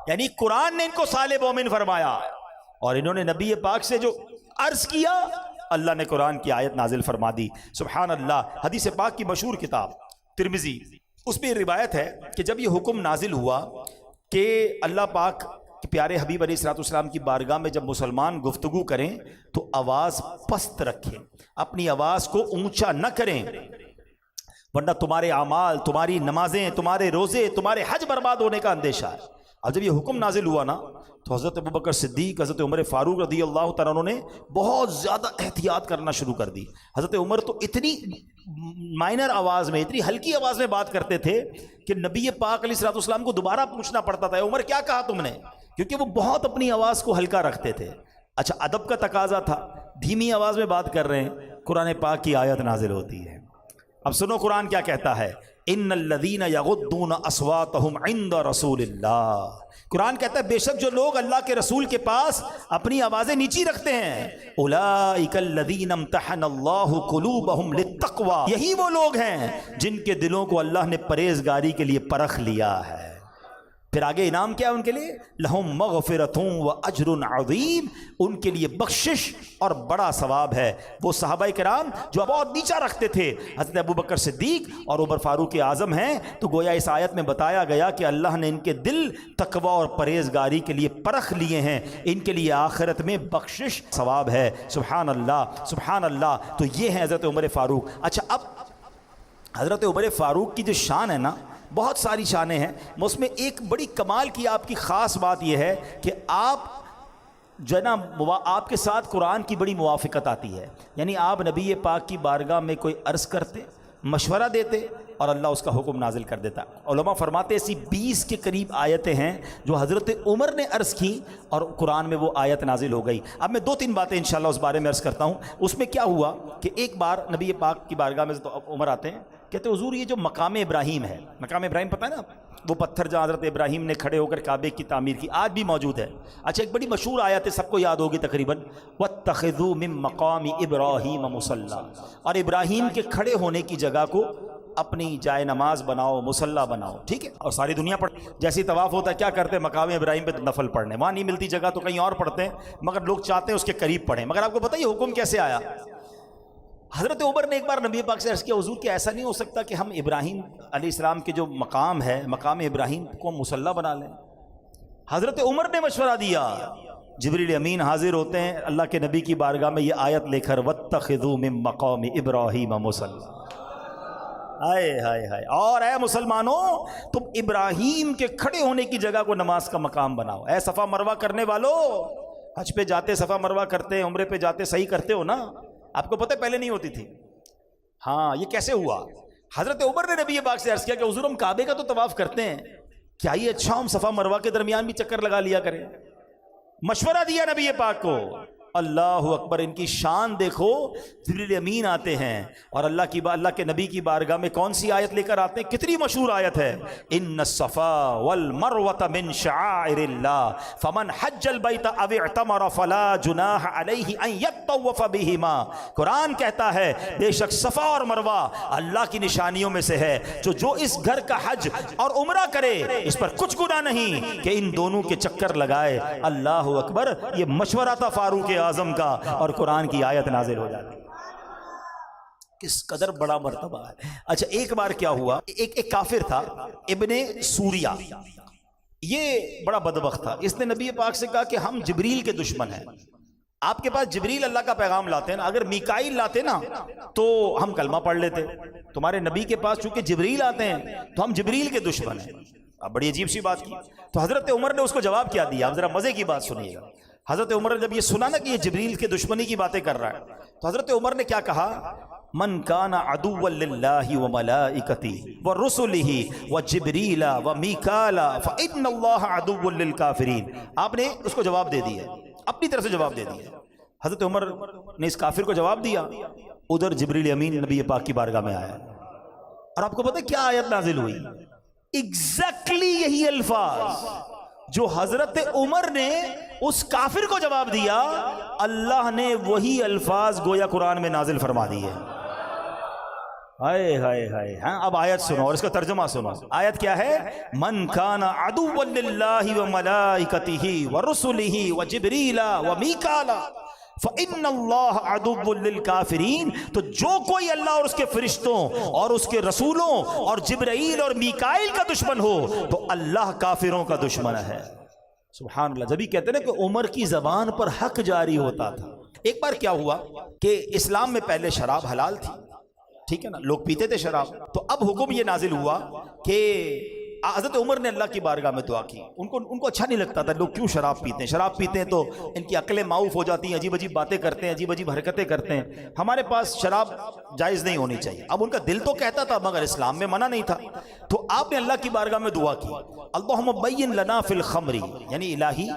یعنی قرآن نے ان کو صالح مومن فرمایا اور انہوں نے نبی پاک سے جو عرض کیا اللہ نے قرآن کی آیت نازل فرما دی. سبحان اللہ. حدیث پاک کی مشہور کتاب ترمذی، اس میں روایت ہے کہ جب یہ حکم نازل ہوا کہ اللہ پاک کہ پیارے حبیب علیہ الصلوۃ والسلام کی بارگاہ میں جب مسلمان گفتگو کریں تو آواز پست رکھیں، اپنی آواز کو اونچا نہ کریں، ورنہ تمہارے اعمال، تمہاری نمازیں، تمہارے روزے، تمہارے حج برباد ہونے کا اندیشہ ہے. اب جب یہ حکم نازل ہوا نا تو حضرت ابوبکر صدیق، حضرت عمر فاروق رضی اللہ تعالیٰ عنہ نے بہت زیادہ احتیاط کرنا شروع کر دی. حضرت عمر تو اتنی مائنر آواز میں، اتنی ہلکی آواز میں بات کرتے تھے کہ نبی پاک علیہ الصلوۃ والسلام کو دوبارہ پوچھنا پڑتا تھا عمر کیا کہا تم نے، کیونکہ وہ بہت اپنی آواز کو ہلکا رکھتے تھے. اچھا ادب کا تقاضا تھا، دھیمی آواز میں بات کر رہے ہیں، قرآن پاک کی آیت نازل ہوتی ہے. اب سنو قرآن کیا کہتا ہے. ان الذین یغضون اصواتهم عند رسول اللہ. قرآن کہتا ہے بے شک جو لوگ اللہ کے رسول کے پاس اپنی آوازیں نیچی رکھتے ہیں، اولئک الذین امتحن اللہ قلوبہم للتقوی، یہی وہ لوگ ہیں جن کے دلوں کو اللہ نے پرہیزگاری کے لیے پرکھ لیا ہے. پھر آگے انعام کیا ان کے لیے، لہم مغفرۃ و اجر عظیم، ان کے لیے بخشش اور بڑا ثواب ہے. وہ صحابہ کرام جو بہت نیچا رکھتے تھے، حضرت ابوبکر صدیق اور عمر فاروق اعظم ہیں، تو گویا اس آیت میں بتایا گیا کہ اللہ نے ان کے دل تقوی اور پرہیزگاری کے لیے پرکھ لیے ہیں، ان کے لیے آخرت میں بخشش ثواب ہے. سبحان اللہ سبحان اللہ. تو یہ ہیں حضرت عمر فاروق. اچھا اب حضرت عمر فاروق کی جو شان ہے نا، بہت ساری شانیں ہیں، اس میں ایک بڑی کمال کی آپ کی خاص بات یہ ہے کہ آپ جو ہے نا آپ کے ساتھ قرآن کی بڑی موافقت آتی ہے. یعنی آپ نبی پاک کی بارگاہ میں کوئی عرض کرتے، مشورہ دیتے اور اللہ اس کا حکم نازل کر دیتا. علماء فرماتے ایسی 20 کے قریب آیتیں ہیں جو حضرت عمر نے عرض کی اور قرآن میں وہ آیت نازل ہو گئی. اب میں 2-3 باتیں انشاءاللہ اس بارے میں عرض کرتا ہوں. اس میں کیا ہوا کہ ایک بار نبی پاک کی بارگاہ میں تو عمر آتے ہیں، کہتے حضور یہ جو مقام ابراہیم ہے، مقام ابراہیم پتہ ہے نا، وہ پتھر جہاں حضرت ابراہیم نے کھڑے ہو کر کعبے کی تعمیر کی، آج بھی موجود ہے. اچھا ایک بڑی مشہور آیت ہے، سب کو یاد ہوگی تقریباً، وَاتَّخِذُوا مِن مَّقَامِ إِبْرَاهِيمَ مُصَلًّى، اور ابراہیم کے کھڑے ہونے کی جگہ کو اپنی جائے نماز بناؤ، مصلی بناؤ. ٹھیک ہے. اور ساری دنیا پڑھ، جیسے طواف ہوتا ہے کیا کرتے ہیں، مقام ابراہیم پہ نفل پڑھنے، وہاں نہیں ملتی جگہ تو کہیں اور پڑھتے ہیں، مگر لوگ چاہتے ہیں اس کے قریب پڑھیں. مگر آپ کو پتہ ہے یہ حکم کیسے آیا؟ حضرت عمر نے ایک بار نبی پاک سے عرض کیا حضور کہ ایسا نہیں ہو سکتا کہ ہم ابراہیم علیہ السلام کے جو مقام ہے، مقام ابراہیم کو ہم مصلی بنا لیں؟ حضرت عمر نے مشورہ دیا. جبریل امین حاضر ہوتے ہیں اللہ کے نبی کی بارگاہ میں یہ آیت لے کر وَاتَّخِذُوا مِن مَّقَامِ إِبْرَاهِيمَ مُصَلًّى. ہائے ہائے ہائے. اور اے مسلمانوں تم ابراہیم کے کھڑے ہونے کی جگہ کو نماز کا مقام بناؤ. اے صفا مروہ کرنے والو، حج پہ جاتے صفا مروہ کرتے، عمرے پہ جاتے صحیح کرتے ہو نا؟ آپ کو پتہ پہلے نہیں ہوتی تھی. ہاں یہ کیسے ہوا؟ حضرت عمر نے نبی پاک سے عرض کیا کہ حضور ہم کعبے کا تو طواف کرتے ہیں، کیا یہ اچھا ہم صفا مروہ کے درمیان بھی چکر لگا لیا کریں؟ مشورہ دیا نبی پاک کو. اللہ اکبر. ان کی شان دیکھو، جبریل امین آتے ہیں اور اللہ کے نبی کی بارگاہ میں کون سی آیت لے کر آتے ہیں؟ کتنی مشہور آیت ہے، ان الصفا والمروۃ من شعائر اللہ فمن حج البیت او اعتمر فلا جناح علیہ ان یطوف بہما. قرآن کہتا ہے بے شک صفا اور مروہ اللہ کی نشانیوں میں سے ہے، جو اس گھر کا حج اور عمرہ کرے اس پر کچھ گناہ نہیں کہ ان دونوں کے چکر لگائے. اللہ اکبر. یہ مشورہ تھا فاروق اعظم کا اور قرآن کی آیت نازل ہو جاتی. کس قدر بڑا مرتبہ ہے. اچھا ایک بار کیا ہوا، ایک کافر تھا ابن سوریہ، یہ بڑا بدبخت تھا. اس نے نبی پاک سے کہا کہ ہم جبریل کے دشمن ہیں. آپ کے پاس جبریل اللہ کا پیغام لاتے ہیں نا، اگر میکائیل لاتے نا تو ہم کلمہ پڑھ لیتے. تمہارے نبی کے پاس چونکہ جبریل آتے ہیں تو ہم جبریل کے دشمن ہیں. اب بڑی عجیب سی بات کی. تو حضرت عمر نے اس کو جواب کیا دیا. آپ ذرا مزے کی بات سنیے گا. حضرت عمر نے جب یہ سنا نا کہ یہ جبریل کے دشمنی کی باتیں کر رہا ہے تو حضرت عمر نے کیا کہا، من کان عدوا للہ وملائکتہ ورسلہ وجبریل ومیکال فإن اللہ عدو للکافرین. آپ نے اس کو جواب دے دیا، اپنی طرف سے جواب دے دیا. حضرت عمر نے اس کافر کو جواب دیا. ادھر جبریل امین نبی پاک کی بارگاہ میں آیا، اور آپ کو پتہ کیا آیت نازل ہوئی؟ ایگزیکٹلی یہی الفاظ جو حضرت عمر نے اس کافر کو جواب دیا، اللہ نے وہی الفاظ گویا قرآن میں نازل فرما دیے. ہائے ہائے ہائے. ہاں اب آیت سنو اور اس کا ترجمہ سنو. آیت کیا ہے؟ من کان عدوا للہ وملائکتہ ورسلہ وجبریل ومیکال فإن اللہ عدو للکافرین. تو جو کوئی اللہ اور اس کے فرشتوں اور اس کے رسولوں اور جبرائیل اور میکائیل کا دشمن ہو تو اللہ کافروں کا دشمن ہے. سبحان اللہ. جبھی کہتے ہیں کہ عمر کی زبان پر حق جاری ہوتا تھا. ایک بار کیا ہوا کہ اسلام میں پہلے شراب حلال تھی، ٹھیک ہے نا، لوگ پیتے تھے شراب. تو اب حکم یہ نازل ہوا کہ حضرت عمر نے اللہ کی بارگاہ میں دعا کی. ان کو اچھا نہیں لگتا تھا لوگ کیوں شراب پیتے ہیں. شراب پیتے ہیں تو ان کی عقلیں معاف ہو جاتی ہیں، عجیب عجیب باتیں کرتے ہیں، عجیب عجیب حرکتیں کرتے ہیں. ہمارے پاس شراب جائز نہیں ہونی چاہیے. اب ان کا دل تو کہتا تھا مگر اسلام میں منع نہیں تھا. تو آپ نے اللہ کی بارگاہ میں دعا کی، اللہم بین لنا فی الخمر، یعنی الہی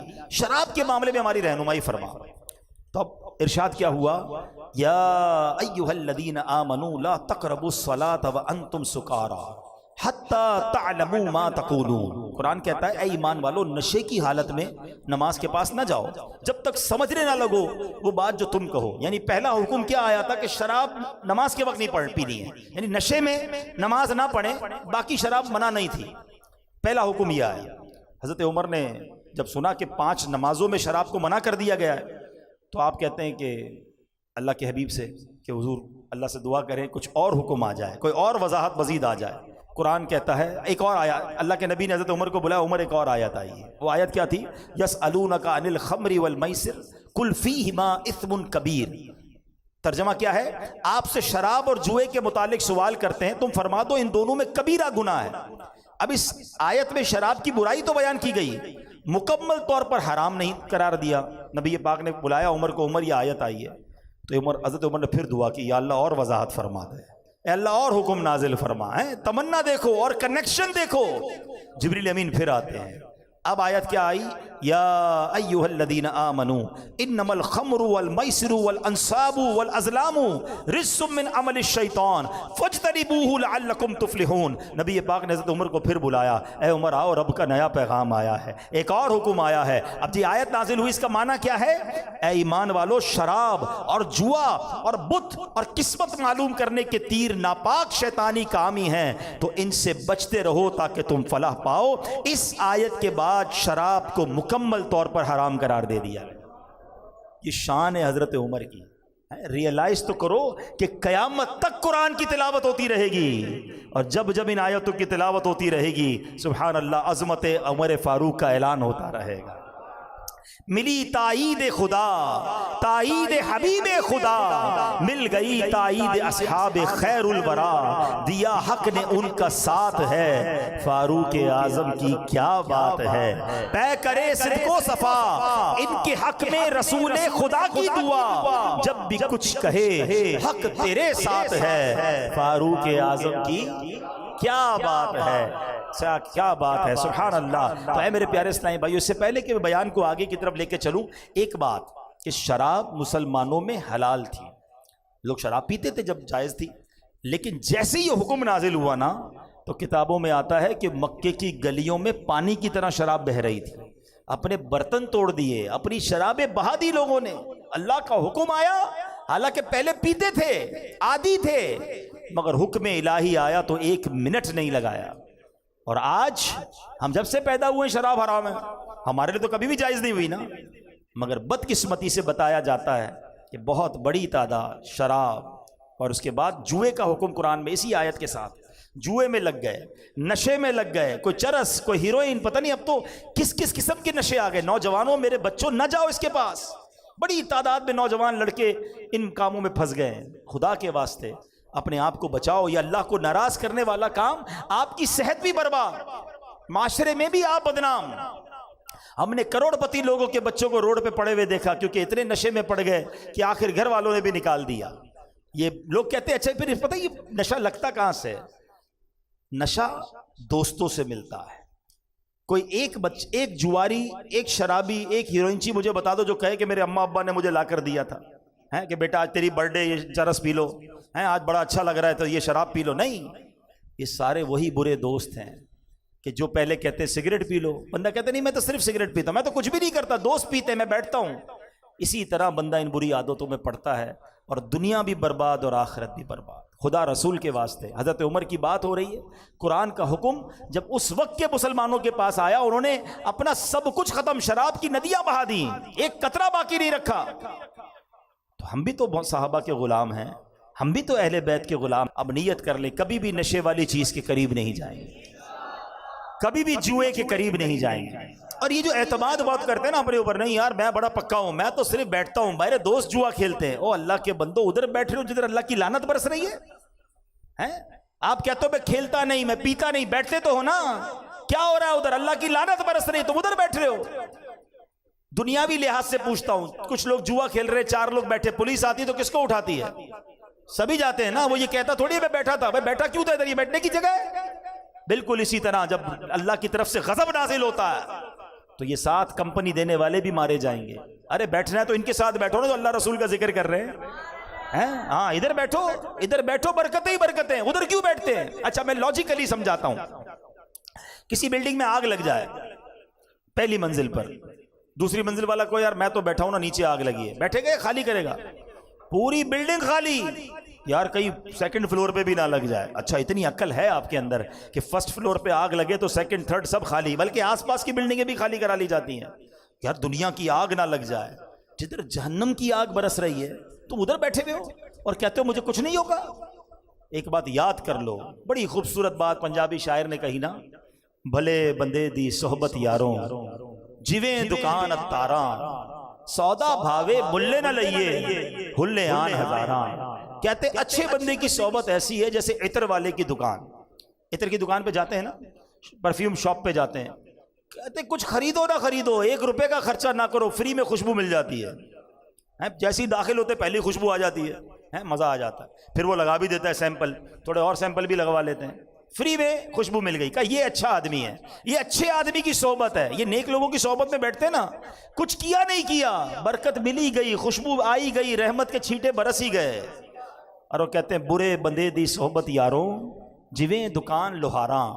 شراب کے معاملے میں ہماری رہنمائی فرما. تو اب ارشاد کیا ہوا؟ یا ایھا الذین آمنوا لا تقربوا الصلاۃ وانتم سکارا حتی تعلموا ما تقولون. قرآن کہتا ہے اے ایمان والو نشے کی حالت میں نماز کے پاس نہ جاؤ جب تک سمجھنے نہ لگو وہ بات جو تم کہو. یعنی پہلا حکم کیا آیا تھا کہ شراب نماز کے وقت نہیں پینی ہے، یعنی نشے میں نماز نہ پڑھیں، باقی شراب منع نہیں تھی. پہلا حکم یہ آیا. حضرت عمر نے جب سنا کہ 5 نمازوں میں شراب کو منع کر دیا گیا ہے تو آپ کہتے ہیں کہ اللہ کے حبیب سے کہ حضور اللہ سے دعا کریں کچھ اور حکم آ جائے، کوئی اور وضاحت مزید آ جائے. قرآن کہتا ہے ایک اور آیت، اللہ کے نبی نے حضرت عمر کو بلایا، عمر ایک اور آیت آئی ہے. وہ آیت کیا تھی؟ یسألونک عن الخمر والمیسر قل فیہما اثم کبیر. ترجمہ کیا ہے؟ آپ سے شراب اور جوئے کے متعلق سوال کرتے ہیں، تم فرما دو ان دونوں میں کبیرہ گناہ ہے. اب اس آیت میں شراب کی برائی تو بیان کی گئی، مکمل طور پر حرام نہیں قرار دیا. نبی پاک نے بلایا عمر کو، عمر یہ آیت آئی ہے. تو حضرت عمر نے پھر دعا کی، یا اللہ اور وضاحت فرما دے، اے اللہ اور حکم نازل فرما. ہے تمنا دیکھو اور کنیکشن دیکھو. جبریل امین پھر آتے ہیں. اب آیت کیا آئی؟ یا ایھا الذین آمنوا انما الخمر والمیسر والانصاب والازلام رجس من عمل الشیطان فاجتنبوہ لعلکم تفلحون. نبی پاک نے حضرت عمر کو پھر بلایا، اے عمر آؤ رب کا نیا پیغام آیا ہے، ایک اور حکم آیا ہے. اب جی آیت نازل ہوئی، اس کا معنی کیا ہے؟ اے ایمان والو شراب اور جوا اور بت اور قسمت معلوم کرنے کے تیر ناپاک شیطانی کام ہی ہیں، تو ان سے بچتے رہو تاکہ تم فلاح پاؤ. اس آیت کے بعد شراب کو مکمل طور پر حرام قرار دے دیا. یہ شان ہے حضرت عمر کی. ریئلائز تو کرو کہ قیامت تک قرآن کی تلاوت ہوتی رہے گی، اور جب جب ان آیتوں کی تلاوت ہوتی رہے گی سبحان اللہ عظمت عمر فاروق کا اعلان ہوتا رہے گا. ملی تائید خدا، تائید حبیب خدا، مل گئی تائید اصحاب خیر الورا، دیا حق نے ان کا ساتھ ہے، فاروق اعظم کی کیا بات ہے. طے کرے صدق و صفا ان کے حق میں رسول خدا کی دعا، جب بھی کچھ کہے حق تیرے ساتھ ہے، فاروق اعظم کی کیا بات ہے، کیا بات ہے. سبحان اللہ. تو اے میرے پیارے اسلامی بھائیو، اس سے پہلے کہ میں بیان کو آگے کی طرف لے کے چلوں، ایک بات کہ شراب مسلمانوں میں حلال تھی، لوگ شراب پیتے تھے جب جائز تھی. لیکن جیسے یہ حکم نازل ہوا نا تو کتابوں میں آتا ہے کہ مکے کی گلیوں میں پانی کی طرح شراب بہہ رہی تھی. اپنے برتن توڑ دیے، اپنی شرابیں بہا دی لوگوں نے. اللہ کا حکم آیا، حالانکہ پہلے پیتے تھے، عادی تھے، مگر حکم الہی آیا تو 1 منٹ نہیں لگایا. اور آج ہم جب سے پیدا ہوئے شراب حرام ہے، ہمارے لیے تو کبھی بھی جائز نہیں ہوئی نا، مگر بدقسمتی سے بتایا جاتا ہے کہ بہت بڑی تعداد شراب اور اس کے بعد جوئے کا حکم قرآن میں اسی آیت کے ساتھ جوئے میں لگ گئے، نشے میں لگ گئے. کوئی چرس، کوئی ہیروئن، پتہ نہیں اب تو کس کس قسم کے نشے آ گئے. نوجوانوں، میرے بچوں نہ جاؤ اس کے پاس. بڑی تعداد میں نوجوان لڑکے ان کاموں میں پھنس گئے ہیں. خدا کے واسطے اپنے آپ کو بچاؤ. یہ اللہ کو ناراض کرنے والا کام، آپ کی صحت بھی برباد، معاشرے میں بھی آپ بدنام. ہم نے کروڑ پتی لوگوں کے بچوں کو روڈ پہ پڑے ہوئے دیکھا کیونکہ اتنے نشے میں پڑ گئے کہ آخر گھر والوں نے بھی نکال دیا. یہ لوگ کہتے ہیں اچھا پھر پتہ یہ نشہ لگتا کہاں سے؟ نشہ دوستوں سے ملتا ہے. کوئی ایک جواری، ایک شرابی، ایک ہیروئنچی مجھے بتا دو جو کہے کہ میرے اماں ابا نے مجھے لا کر دیا تھا کہ بیٹا آج تیری برتھ ڈے، یہ چرس پی لو، آج بڑا اچھا لگ رہا ہے تو یہ شراب پی لو. نہیں، یہ سارے وہی برے دوست ہیں کہ جو پہلے کہتے سگریٹ پی لو، بندہ کہتا نہیں میں تو صرف سگریٹ پیتا ہوں، میں تو کچھ بھی نہیں کرتا، دوست پیتے ہیں میں بیٹھتا ہوں. اسی طرح بندہ ان بری عادتوں میں پڑتا ہے اور دنیا بھی برباد اور آخرت بھی برباد. خدا رسول کے واسطے حضرت عمر کی بات ہو رہی ہے. قرآن کا حکم جب اس وقت کے مسلمانوں کے پاس آیا، انہوں نے اپنا سب کچھ ختم، شراب کی ندیاں بہا دی، ایک قطرہ باقی نہیں رکھا. تو ہم بھی تو صحابہ کے غلام ہیں، ہم بھی تو اہل بیت کے غلام. اب نیت کر لیں کبھی بھی نشے والی چیز کے قریب نہیں جائیں گے، کبھی بھی جوئے کے قریب نہیں جائیں گے. اور یہ جو اعتماد بات کرتے ہیں نا اپنے اوپر، نہیں یار میں بڑا پکا ہوں، میں تو صرف بیٹھتا ہوں، میرے دوست جوا کھیلتے ہیں. او اللہ کے بندو، ادھر بیٹھ رہے ہو جدھر اللہ کی لعنت برس رہی ہے. آپ کہتے ہو میں کھیلتا نہیں، میں پیتا نہیں، بیٹھتے تو ہو نا. کیا ہو رہا ہے ادھر؟ اللہ کی لعنت برس رہی ہے، تم ادھر بیٹھ رہے ہو. دنیاوی لحاظ سے پوچھتا ہوں، کچھ لوگ جوا کھیل رہے، 4 لوگ بیٹھے، پولیس آتی ہے تو کس کو اٹھاتی ہے؟ سبھی جاتے ہیں نا. وہ یہ کہتا تھوڑی ہے میں بیٹھا تھا، میں بیٹھا کیوں تھا ادھر، یہ بیٹھنے کی جگہ ہے. بالکل اسی طرح جب اللہ کی طرف سے غضب نازل ہوتا ہے تو یہ ساتھ کمپنی دینے والے بھی مارے جائیں گے. ارے بیٹھنا ہے تو ان کے ساتھ بیٹھو نا، تو اللہ رسول کا ذکر کر رہے ہیں. ہاں ادھر بیٹھو، برکتیں ہی برکتیں، ادھر کیوں بیٹھتے ہیں؟ اچھا میں لاجیکلی سمجھاتا ہوں. کسی بلڈنگ میں آگ لگ جائے پہلی منزل پر، دوسری منزل والا کو یار میں تو بیٹھا ہوں نا، نیچے آگ لگی ہے، بیٹھے گئے خالی کرے گا؟ پوری بلڈنگ خالی، یار کہیں سیکنڈ فلور پہ بھی نہ لگ جائے. اچھا اتنی عقل ہے آپ کے اندر کہ فرسٹ فلور پہ آگ لگے تو سیکنڈ تھرڈ سب خالی، بلکہ آس پاس کی بلڈنگیں بھی خالی کرا لی جاتی ہیں. یار دنیا کی آگ نہ لگ جائے، جدھر جہنم کی آگ برس رہی ہے تم ادھر بیٹھے ہوئے ہو اور کہتے ہو مجھے کچھ نہیں ہوگا. ایک بات یاد کر لو، بڑی خوبصورت بات پنجابی شاعر نے کہی نا، بھلے بندے دی صحبت یاروں جویں دکان اتاراں، سودا بھاوے ملے نہ لئیے ہلے آن ہزاراں. کہتے اچھے بندے کی صحبت ایسی ہے جیسے عطر والے کی دکان. عطر کی دکان پہ جاتے ہیں نا، پرفیوم شاپ پہ جاتے ہیں، کہتے کچھ خریدو نہ خریدو، 1 روپے کا خرچہ نہ کرو، فری میں خوشبو مل جاتی ہے. جیسے ہی داخل ہوتے پہلی خوشبو آ جاتی ہے، مزہ آ جاتا ہے. پھر وہ لگا بھی دیتا ہے سیمپل، تھوڑے اور سیمپل بھی لگوا لیتے ہیں، فری میں خوشبو مل گئی. کہا یہ اچھا آدمی ہے، یہ اچھے آدمی کی صحبت ہے. یہ نیک لوگوں کی صحبت میں بیٹھتے ہیں نا، کچھ کیا نہیں کیا، برکت ملی گئی، خوشبو آئی گئی، رحمت کے چھینٹے برس ہی گئے. اور وہ کہتے ہیں برے بندے دی صحبت یاروں جویں دکان لوہاراں.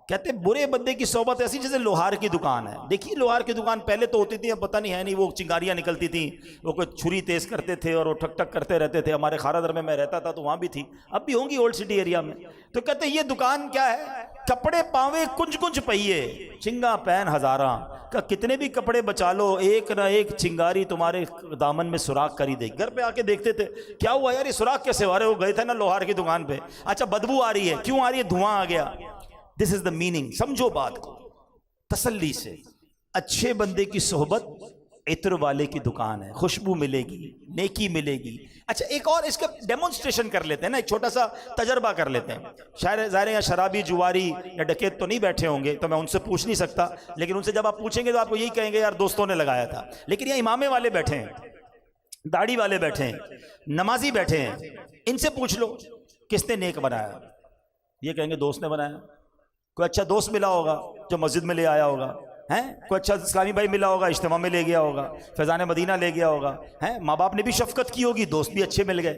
کہتے ہیں برے بندے کی صحبت ایسی جیسے لوہار کی دکان ہے. دیکھیے لوہار کی دکان پہلے تو ہوتی تھی، اب پتہ نہیں ہے نہیں، وہ چنگاریاں نکلتی تھیں، وہ کوئی چھری تیز کرتے تھے اور وہ ٹھک ٹھک کرتے رہتے تھے. ہمارے خارا در میں رہتا تھا تو وہاں بھی تھی، اب بھی ہوں گی اولڈ سٹی ایریا میں. تو کہتے ہیں یہ دکان کیا ہے، کپڑے پاوے کنج کنج پہیے چنگا پین ہزاراں. کہ کتنے بھی کپڑے بچا لو، ایک نہ ایک چنگاری تمہارے دامن میں سوراخ کر ہی دے. گھر پہ آ کے دیکھتے تھے کیا ہوا یار، یہ سوراخ کیسے ہو رہے؟ وہ گئے تھے نا لوہار کی دکان پہ. اچھا بدبو آ رہی ہے، کیوں آ رہی ہے؟ دھواں آ گیا. دس از دا میننگ. سمجھو بات کو تسلی سے. اچھے بندے کی صحبت عطر والے کی دکان ہے، خوشبو ملے گی، نیکی ملے گی. اچھا ایک اور اس کا ڈیمونسٹریشن کر لیتے ہیں نا، ایک چھوٹا سا تجربہ کر لیتے ہیں. شاید ظاہر یا شرابی جواری یا ڈکیت تو نہیں بیٹھے ہوں گے تو میں ان سے پوچھ نہیں سکتا، لیکن ان سے جب آپ پوچھیں گے تو آپ کو یہی کہیں گے یار دوستوں نے لگایا تھا. لیکن یہ امامے والے بیٹھے ہیں، داڑھی والے بیٹھے ہیں، نمازی بیٹھے ہیں، ان سے پوچھ لو کس نے نیک بنایا؟ یہ کہیں گے دوست نے بنایا. کوئی اچھا دوست ملا ہوگا جو مسجد میں لے آیا ہوگا، کوئی اچھا اسلامی بھائی ملا ہوگا، اجتماع میں لے گیا ہوگا، فیضان مدینہ لے گیا ہوگا، ماں باپ نے بھی شفقت کی ہوگی، دوست بھی اچھے مل گئے.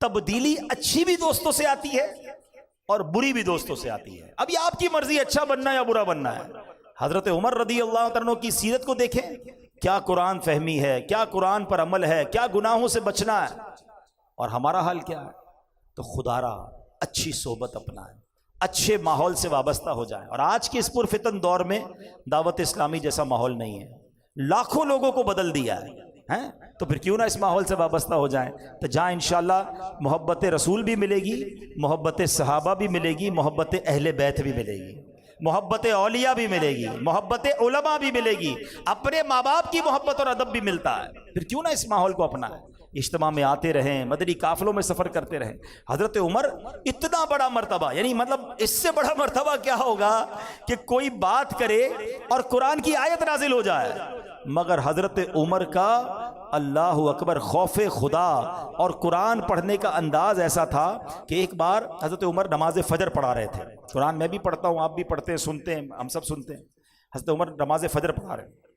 تبدیلی اچھی بھی دوستوں سے آتی ہے اور بری بھی دوستوں سے آتی ہے. اب یہ آپ کی مرضی اچھا بننا ہے یا برا بننا ہے. حضرت عمر رضی اللہ عنہ کی سیرت کو دیکھیں، کیا قرآن فہمی ہے، کیا قرآن پر عمل ہے، کیا گناہوں سے بچنا ہے. اور ہمارا حال کیا ہے؟ تو خدا را اچھی صحبت اپنائیں، اچھے ماحول سے وابستہ ہو جائیں. اور آج کے اس پرفتن دور میں دعوت اسلامی جیسا ماحول نہیں ہے، لاکھوں لوگوں کو بدل دیا ہے، تو پھر کیوں نہ اس ماحول سے وابستہ ہو جائیں. تو جہاں انشاءاللہ محبت رسول بھی ملے گی، محبت صحابہ بھی ملے گی، محبت اہل بیت بھی ملے گی، محبت اولیاء بھی ملے گی، محبت علماء بھی ملے گی، اپنے ماں باپ کی محبت اور ادب بھی ملتا ہے. پھر کیوں نہ اس ماحول کو اپنائیں، اجتماع میں آتے رہیں، مدنی قافلوں میں سفر کرتے رہیں. حضرت عمر اتنا بڑا مرتبہ، یعنی مطلب اس سے بڑا مرتبہ کیا ہوگا کہ کوئی بات کرے اور قرآن کی آیت نازل ہو جائے، مگر حضرت عمر کا اللہ اکبر، خوف خدا اور قرآن پڑھنے کا انداز ایسا تھا کہ ایک بار حضرت عمر نماز فجر پڑھا رہے تھے. قرآن میں بھی پڑھتا ہوں، آپ بھی پڑھتے ہیں، سنتے ہیں، ہم سب سنتے ہیں. حضرت عمر نماز فجر پڑھا رہے ہیں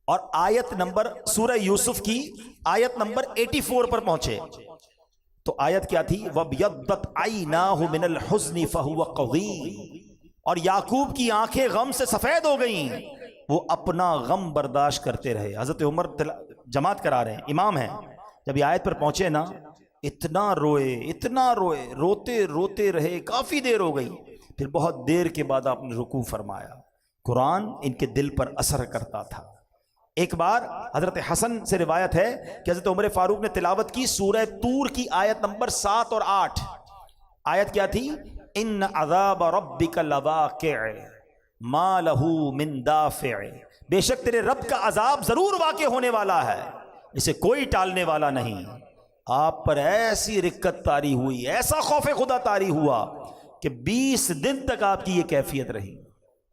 اور آیت نمبر سورہ یوسف کی آیت نمبر 84 پر پہنچے. تو آیت کیا تھی؟ وَبْيَضَّتْ عَيْنَاهُ مِنَ الْحُزْنِ فَهُوَ قَضِيمٌ، اور یعقوب کی آنکھیں غم سے سفید ہو گئیں، وہ اپنا غم برداشت کرتے رہے. حضرت عمر جماعت کرا رہے ہیں، امام ہیں. جب یہ آیت پر پہنچے نا، اتنا روئے، روتے روتے رہے، کافی دیر ہو گئی. پھر بہت دیر کے بعد آپ نے رکوع فرمایا. قرآن ان کے دل پر اثر کرتا تھا. ایک بار حضرت حسن سے روایت ہے کہ حضرت عمر فاروق نے تلاوت کی سورہ طور کی آیت نمبر 7 اور 8. آیت کیا تھی؟ ان عذاب ربک لواقع ما لہ من دافع، بے شک تیرے رب کا عذاب ضرور واقع ہونے والا ہے، اسے کوئی ٹالنے والا نہیں. آپ پر ایسی رکت طاری ہوئی، ایسا خوف خدا طاری ہوا کہ 20 دن تک آپ کی یہ کیفیت رہی.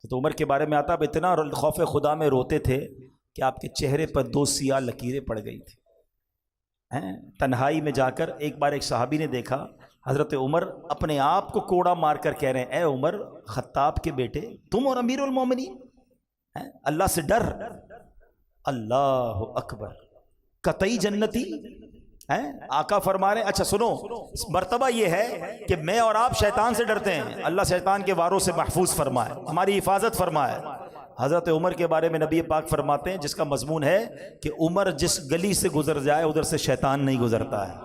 تو عمر کے بارے میں آتا، اب اتنا خوف خدا میں روتے تھے کہ آپ کے چہرے پر 2 سیاہ لکیریں پڑ گئی تھی. تنہائی میں جا کر ایک بار ایک صحابی نے دیکھا حضرت عمر اپنے آپ کو کوڑا مار کر کہہ رہے ہیں، اے عمر خطاب کے بیٹے، تم اور امیر المومنین، اللہ سے ڈر. اللہ اکبر، قطعی جنتی. آقا فرما رہے ہیں اچھا سنو، مرتبہ یہ ہے کہ میں اور آپ شیطان سے ڈرتے ہیں، اللہ شیطان کے واروں سے محفوظ فرمائے، ہماری حفاظت فرمائے. حضرت عمر کے بارے میں نبی پاک فرماتے ہیں جس کا مضمون ہے کہ عمر جس گلی سے گزر جائے ادھر سے شیطان نہیں گزرتا ہے.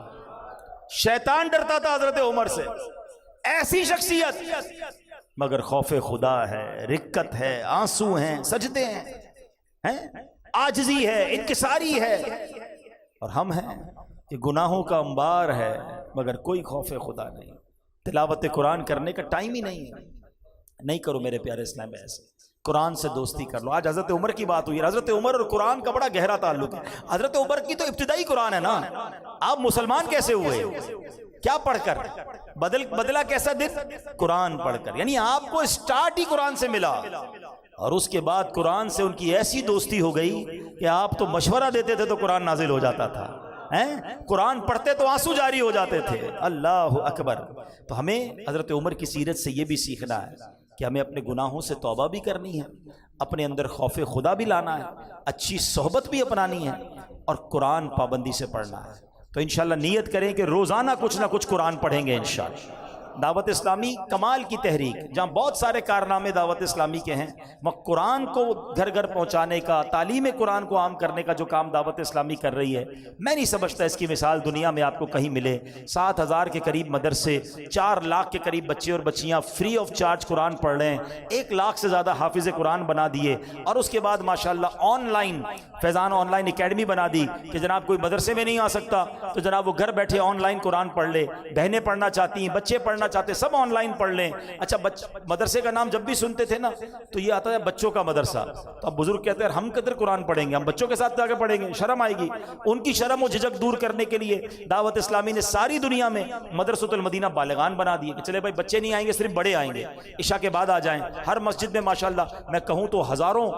شیطان ڈرتا تھا حضرت عمر سے، ایسی شخصیت، مگر خوف خدا ہے، رکت ہے، آنسو ہیں، سجدے ہیں، عاجزی ہے، انکساری ہے. اور ہم ہیں کہ گناہوں کا انبار ہے مگر کوئی خوف خدا نہیں. تلاوت قرآن کرنے کا ٹائم ہی نہیں ہے. نہیں کرو میرے پیارے اسلام میں ایسے، قرآن سے دوستی کر لو. آج حضرت عمر کی بات ہوئی، حضرت عمر اور قرآن کا بڑا گہرا تعلق ہے. حضرت عمر کی تو ابتدائی قرآن ہے نا. آپ مسلمان کیسے ہوئے؟ کیا پڑھ کر؟ بدلا کیسا دن؟ قرآن پڑھ کر. یعنی آپ کو اسٹارٹ ہی قرآن سے ملا، اور اس کے بعد قرآن سے ان کی ایسی دوستی ہو گئی کہ آپ تو مشورہ دیتے تھے تو قرآن نازل ہو جاتا تھا، قرآن پڑھتے تو آنسو جاری ہو جاتے تھے. اللہ اکبر. تو ہمیں حضرت عمر کی سیرت سے یہ بھی سیکھنا ہے کہ ہمیں اپنے گناہوں سے توبہ بھی کرنی ہے، اپنے اندر خوف خدا بھی لانا ہے، اچھی صحبت بھی اپنانی ہے، اور قرآن پابندی سے پڑھنا ہے. تو انشاءاللہ نیت کریں کہ روزانہ کچھ نہ کچھ قرآن پڑھیں گے انشاءاللہ. دعوت اسلامی کمال کی تحریک، جہاں بہت سارے کارنامے دعوت اسلامی کے ہیں، وہ قرآن کو گھر گھر پہنچانے کا، تعلیم قرآن کو عام کرنے کا جو کام دعوت اسلامی کر رہی ہے، میں نہیں سمجھتا اس کی مثال دنیا میں آپ کو کہیں ملے. 7,000 کے قریب مدرسے، 4 لاکھ کے قریب بچے اور بچیاں فری آف چارج قرآن پڑھ رہے ہیں، 1 لاکھ سے زیادہ حافظ قرآن بنا دیے. اور اس کے بعد ماشاءاللہ on line Faizan on line academy بنا دی کہ جناب کوئی مدرسے میں نہیں آ سکتا تو جناب وہ گھر بیٹھے آن لائن قرآن پڑھ لے. بہنیں پڑھنا چاہتی ہیں، بچے پڑھنا چاہتے، سب آن لائن پڑھ لیں. اچھا مدرسے کا نام جب بھی سنتے تھے نا تو یہ آتا ہے بچوں کا مدرسہ. تو اب بزرگ کہتے ہیں ہم کدھر قرآن پڑھیں گے، ہم بچوں کے ساتھ جا کے پڑھیں گے، شرم آئے گی. ان کی شرم و جھجک دور کرنے کے لیے دعوت اسلامی نے ساری دنیا میں مدرسۃ المدینہ بالغان بنا دیے کہ چلے بھائی بچے نہیں آئیں گے، صرف بڑے آئیں گے، عشاء کے بعد آ جائیں. ہر مسجد میں ماشاءاللہ میں کہوں تو ہزاروں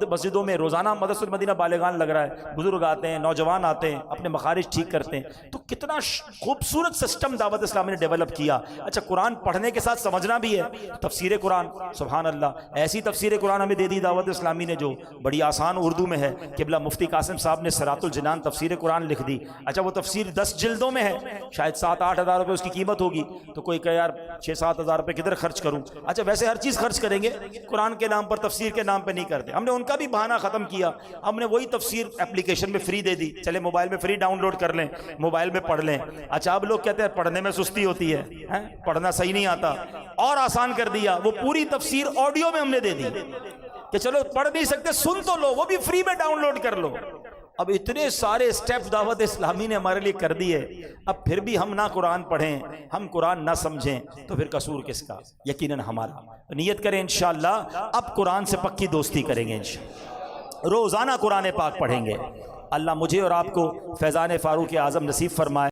مسجدوں میں روزانہ مدرسۃ المدینہ بالغان لگ رہا ہے. بزرگ آتے ہیں، نوجوان آتے ہیں، اپنے مخارج ٹھیک کرتے ہیں. تو کتنا خوبصورت سسٹم دعوت اسلامی نے ڈیولپ کیا. اچھا قرآن پڑھنے کے ساتھ سمجھنا بھی ہے. تفسیر قرآن، سبحان اللہ، ایسی تفسیر قرآن ہمیں دے دی دعوت اسلامی نے جو بڑی آسان اردو میں ہے. قبلہ مفتی قاسم صاحب نے صراط الجنان تفسیر قرآن لکھ دی. اچھا وہ تفسیر 10 جلدوں میں ہے، شاید 7-8 ہزار روپے اس کی قیمت ہوگی. تو کوئی کہے یار 6-7 ہزار روپے کدھر خرچ کروں. اچھا ویسے ہر چیز خرچ کریں گے، قرآن کے نام پر تفسیر کے نام پہ نہیں کرتے. ہم نے ان کا بھی بہانہ ختم کیا، ہم نے وہی تفسیر اپلیکیشن میں فری دے دی. چلے موبائل میں فری ڈاؤن لوڈ کر لیں، موبائل میں پڑھ لیں. اچھا اب لوگ کہتے ہیں پڑھنے میں سستی ہوتی ہے، پڑھنا صحیح نہیں آتا، اور آسان کر دیا. وہ پوری تفسیر آڈیو میں ہم نے دے دی کہ چلو پڑھ نہیں سکتے سن تو لو، وہ بھی فری میں ڈاؤن لوڈ کر لو. اب اتنے سارے سٹیپ دعوت اسلامی نے ہمارے لیے کر دیے، اب پھر بھی ہم نہ قرآن پڑھیں، ہم قرآن نہ سمجھیں تو پھر قصور کس کا؟ یقیناً ہمارا. نیت کریں انشاءاللہ اب قرآن سے پکی دوستی کریں گے، انشاءاللہ روزانہ قرآن پاک پڑھیں گے. اللہ مجھے اور آپ کو فیضان فاروق اعظم نصیب فرمائے.